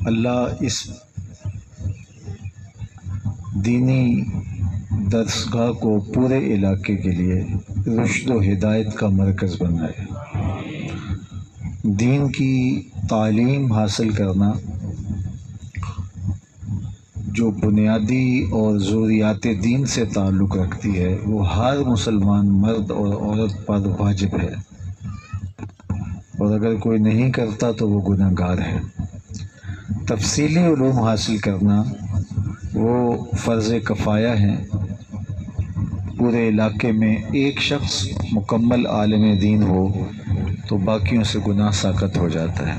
اللہ اس دینی درسگاہ کو پورے علاقے کے لیے رشد و ہدایت کا مرکز بنائے۔ دین کی تعلیم حاصل کرنا جو بنیادی اور ضروریات دین سے تعلق رکھتی ہے وہ ہر مسلمان مرد اور عورت پر واجب ہے، اور اگر کوئی نہیں کرتا تو وہ گناہ گار ہے۔ تفصیلی علوم حاصل کرنا وہ فرض کفایہ ہیں۔ پورے علاقے میں ایک شخص مکمل عالم دین ہو تو باقیوں سے گناہ ساقط ہو جاتا ہے۔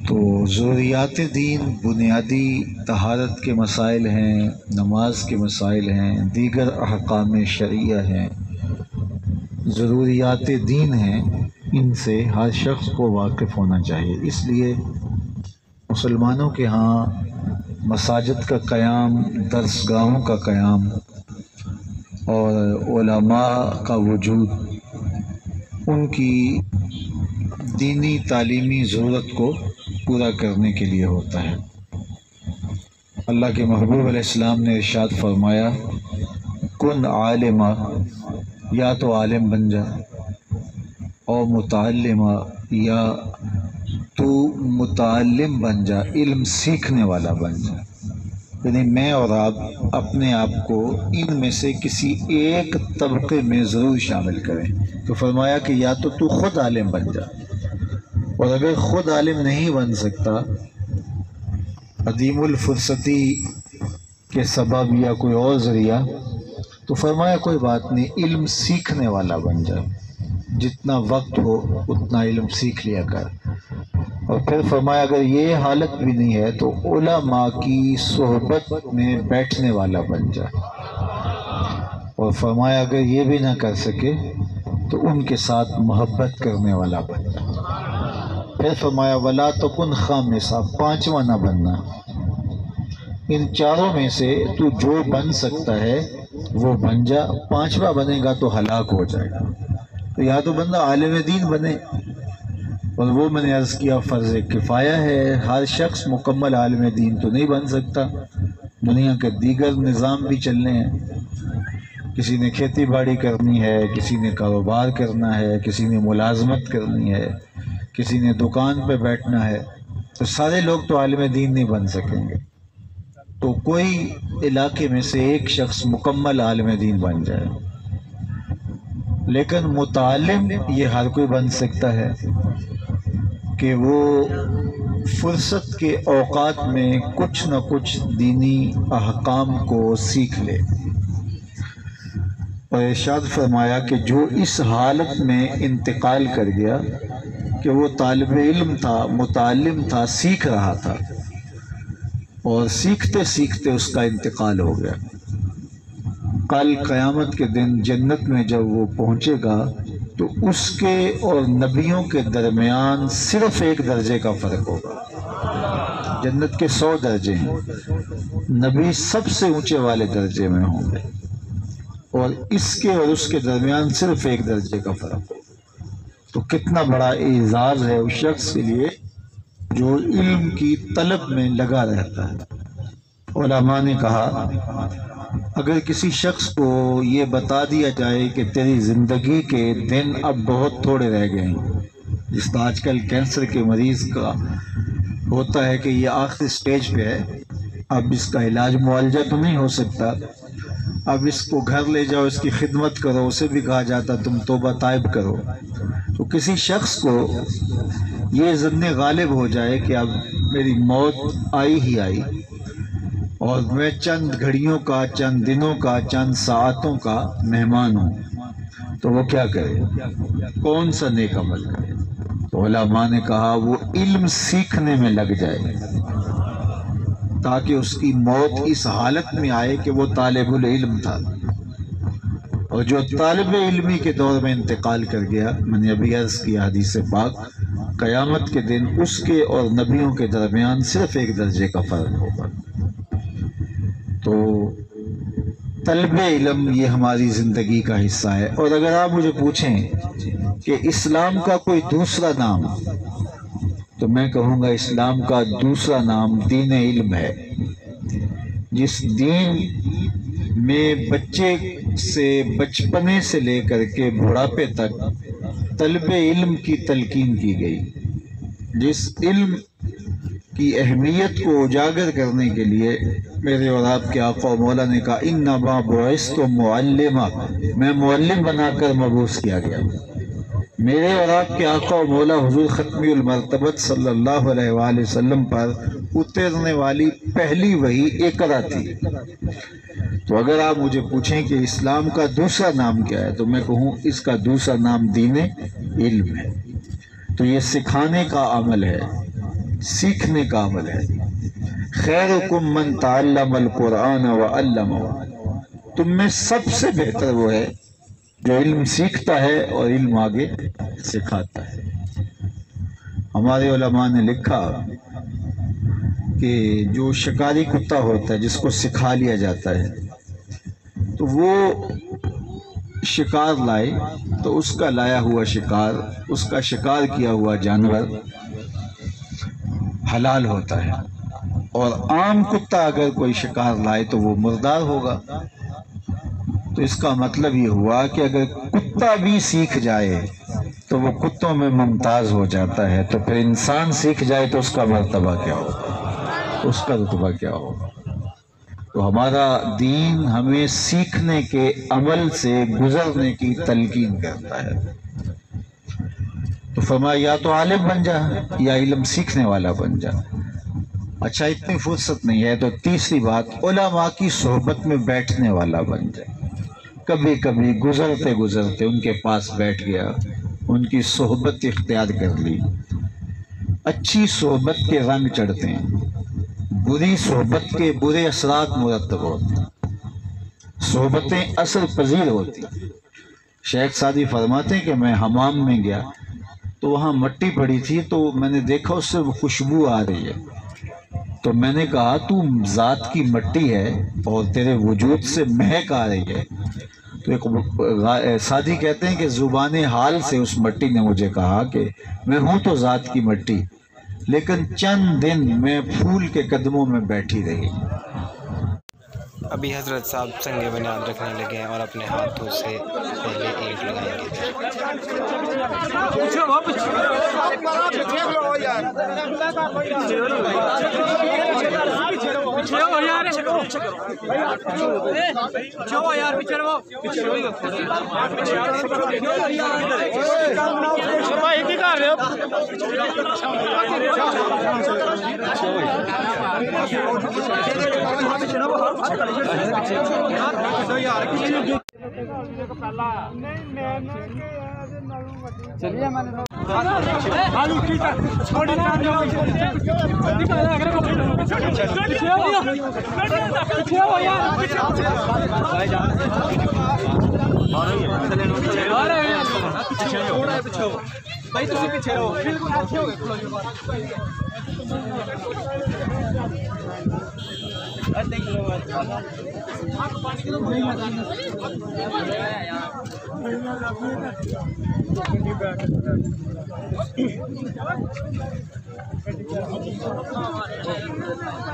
تو ضروریات دین بنیادی طہارت کے مسائل ہیں، نماز کے مسائل ہیں، دیگر احکام شرعیہ ہیں، ضروریات دین ہیں، ان سے ہر شخص کو واقف ہونا چاہیے۔ اس لیے مسلمانوں کے ہاں مساجد کا قیام، درسگاہوں کا قیام اور علماء کا وجود ان کی دینی تعلیمی ضرورت کو پورا کرنے کے لیے ہوتا ہے۔ اللہ کے محبوب علیہ السلام نے ارشاد فرمایا، کن عالما، یا تو عالم بن جا، اور متعلمہ، یا تو متعلم بن جا، علم سیکھنے والا بن جا۔ یعنی میں اور آپ اپنے آپ کو ان میں سے کسی ایک طبقے میں ضرور شامل کریں۔ تو فرمایا کہ یا تو خود عالم بن جا، اور اگر خود عالم نہیں بن سکتا، عدیم الفرصتی کے سبب یا کوئی اور ذریعہ، تو فرمایا کوئی بات نہیں، علم سیکھنے والا بن جا، جتنا وقت ہو اتنا علم سیکھ لیا کر۔ اور پھر فرمایا اگر یہ حالت بھی نہیں ہے تو علماء کی صحبت میں بیٹھنے والا بن جا، اور فرمایا اگر یہ بھی نہ کر سکے تو ان کے ساتھ محبت کرنے والا بن جا۔ پھر فرمایا ولا تکن خامسا، پانچواں نہ بننا۔ ان چاروں میں سے تو جو بن سکتا ہے وہ بن جا، پانچواں بنے گا تو ہلاک ہو جائے گا۔ تو یا تو بندہ عالم دین بنے، اور وہ میں نے عرض کیا فرض کفایہ ہے، ہر شخص مکمل عالم دین تو نہیں بن سکتا، دنیا کے دیگر نظام بھی چلنے ہیں، کسی نے کھیتی باڑی کرنی ہے، کسی نے کاروبار کرنا ہے، کسی نے ملازمت کرنی ہے، کسی نے دکان پہ بیٹھنا ہے، تو سارے لوگ تو عالم دین نہیں بن سکیں گے۔ تو کوئی علاقے میں سے ایک شخص مکمل عالم دین بن جائے، لیکن متعلم یہ ہر کوئی بن سکتا ہے کہ وہ فرصت کے اوقات میں کچھ نہ کچھ دینی احکام کو سیکھ لے۔ اور ارشاد فرمایا کہ جو اس حالت میں انتقال کر گیا کہ وہ طالب علم تھا، متعلم تھا، سیکھ رہا تھا، اور سیکھتے سیکھتے اس کا انتقال ہو گیا، کل قیامت کے دن جنت میں جب وہ پہنچے گا تو اس کے اور نبیوں کے درمیان صرف ایک درجے کا فرق ہوگا۔ جنت کے 100 درجے ہیں، نبی سب سے اونچے والے درجے میں ہوں گے، اور اس کے اور اس کے درمیان صرف ایک درجے کا فرق ہوگا۔ تو کتنا بڑا اعزاز ہے اس شخص کے لیے جو علم کی طلب میں لگا رہتا ہے۔ علماء نے کہا اگر کسی شخص کو یہ بتا دیا جائے کہ تیری زندگی کے دن اب بہت تھوڑے رہ گئے ہیں، جس طرح آج کل کینسر کے مریض کا ہوتا ہے کہ یہ آخری سٹیج پہ ہے، اب اس کا علاج معالجہ تو نہیں ہو سکتا، اب اس کو گھر لے جاؤ، اس کی خدمت کرو، اسے بھی کہا جاتا تم توبہ طائب کرو۔ تو کسی شخص کو یہ ظن غالب ہو جائے کہ اب میری موت آئی ہی آئی، اور میں چند گھڑیوں کا، چند دنوں کا، چند ساعتوں کا مہمان ہوں، تو وہ کیا کرے؟ کون سا نیک عمل کرے؟ تو علماء نے کہا وہ علم سیکھنے میں لگ جائے تاکہ اس کی موت اس حالت میں آئے کہ وہ طالب العلم تھا، اور جو طالب علمی کے دور میں انتقال کر گیا، میں نے ابھی عرض کیا حدیث پاک، قیامت کے دن اس کے اور نبیوں کے درمیان صرف ایک درجے کا فرق ہوگا۔ تو طلب علم یہ ہماری زندگی کا حصہ ہے۔ اور اگر آپ مجھے پوچھیں کہ اسلام کا کوئی دوسرا نام تو میں کہوں گا اسلام کا دوسرا نام دین علم ہے، جس دین میں بچے سے بچپنے سے لے کر کے بڑھاپے تک طلب علم کی تلقین کی گئی، جس علم کی اہمیت کو اجاگر کرنے کے لیے میرے اور آپ کے آقا و مولا نے کہا انما بعثت معلما، میں معلم بنا کر مبعوث کیا گیا۔ میرے اور آپ کے آقا و مولا حضور ختمی المرتبت صلی اللہ علیہ وآلہ وسلم پر اترنے والی پہلی وحی اقرا تھی۔ تو اگر آپ مجھے پوچھیں کہ اسلام کا دوسرا نام کیا ہے تو میں کہوں اس کا دوسرا نام دین علم ہے۔ تو یہ سکھانے کا عمل ہے، سیکھنے کا عمل ہے۔ خیرکم من تعلم القرآن وعلمہ، تم میں سب سے بہتر وہ ہے جو علم سیکھتا ہے اور علم آگے سکھاتا ہے۔ ہمارے علماء نے لکھا کہ جو شکاری کتا ہوتا ہے جس کو سکھا لیا جاتا ہے تو وہ شکار لائے تو اس کا لایا ہوا شکار، اس کا شکار کیا ہوا جانور حلال ہوتا ہے، اور عام کتا اگر کوئی شکار لائے تو وہ مردار ہوگا۔ تو اس کا مطلب یہ ہوا کہ اگر کتا بھی سیکھ جائے تو وہ کتوں میں ممتاز ہو جاتا ہے، تو پھر انسان سیکھ جائے تو اس کا مرتبہ کیا ہوگا، اس کا رتبہ کیا ہوگا۔ تو ہمارا دین ہمیں سیکھنے کے عمل سے گزرنے کی تلقین کرتا ہے۔ تو فرمایا یا تو عالم بن جا یا علم سیکھنے والا بن جا۔ اچھا اتنی فرصت نہیں ہے تو تیسری بات، علماء کی صحبت میں بیٹھنے والا بن جائے۔ کبھی کبھی گزرتے گزرتے ان کے پاس بیٹھ گیا، ان کی صحبت اختیار کر لی۔ اچھی صحبت کے رنگ چڑھتے ہیں، بری صحبت کے برے اثرات مرتب ہوتے ہیں۔ صحبتیں اثر پذیر ہوتی۔ شیخ سعدی فرماتے ہیں کہ میں حمام میں گیا تو وہاں مٹی پڑی تھی، تو میں نے دیکھا اس سے خوشبو آ رہی ہے، تو میں نے کہا تو ذات کی مٹی ہے اور تیرے وجود سے مہک آ رہی ہے۔ تو ایک سعدی کہتے ہیں کہ زبان حال سے اس مٹی نے مجھے کہا کہ میں ہوں تو ذات کی مٹی، لیکن چند دن میں پھول کے قدموں میں بیٹھی رہی۔ ابھی حضرت صاحب سنگ بنیاد رکھنے لگے ہیں اور اپنے ہاتھوں سے پہلے اینٹ لگائیں گے۔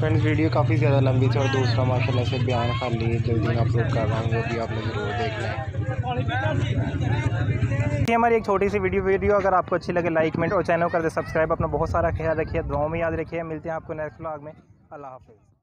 فرینڈز ویڈیو کافی زیادہ لمبی تھی اور دوسرا ماشاءاللہ سے بیان خالی جلدی میں اپلوڈ کر رہا ہوں، وہ بھی آپ نے ضرور دیکھ لیں۔ یہ ہماری ایک چھوٹی سی ویڈیو اگر آپ کو اچھی لگے لائک کمنٹ اور چینل کر دے سبسکرائب۔ اپنا بہت سارا خیال رکھیے، دعاؤں میں یاد رکھیے۔ ملتے ہیں آپ کو نیکسٹ ولاگ میں۔ اللہ حافظ۔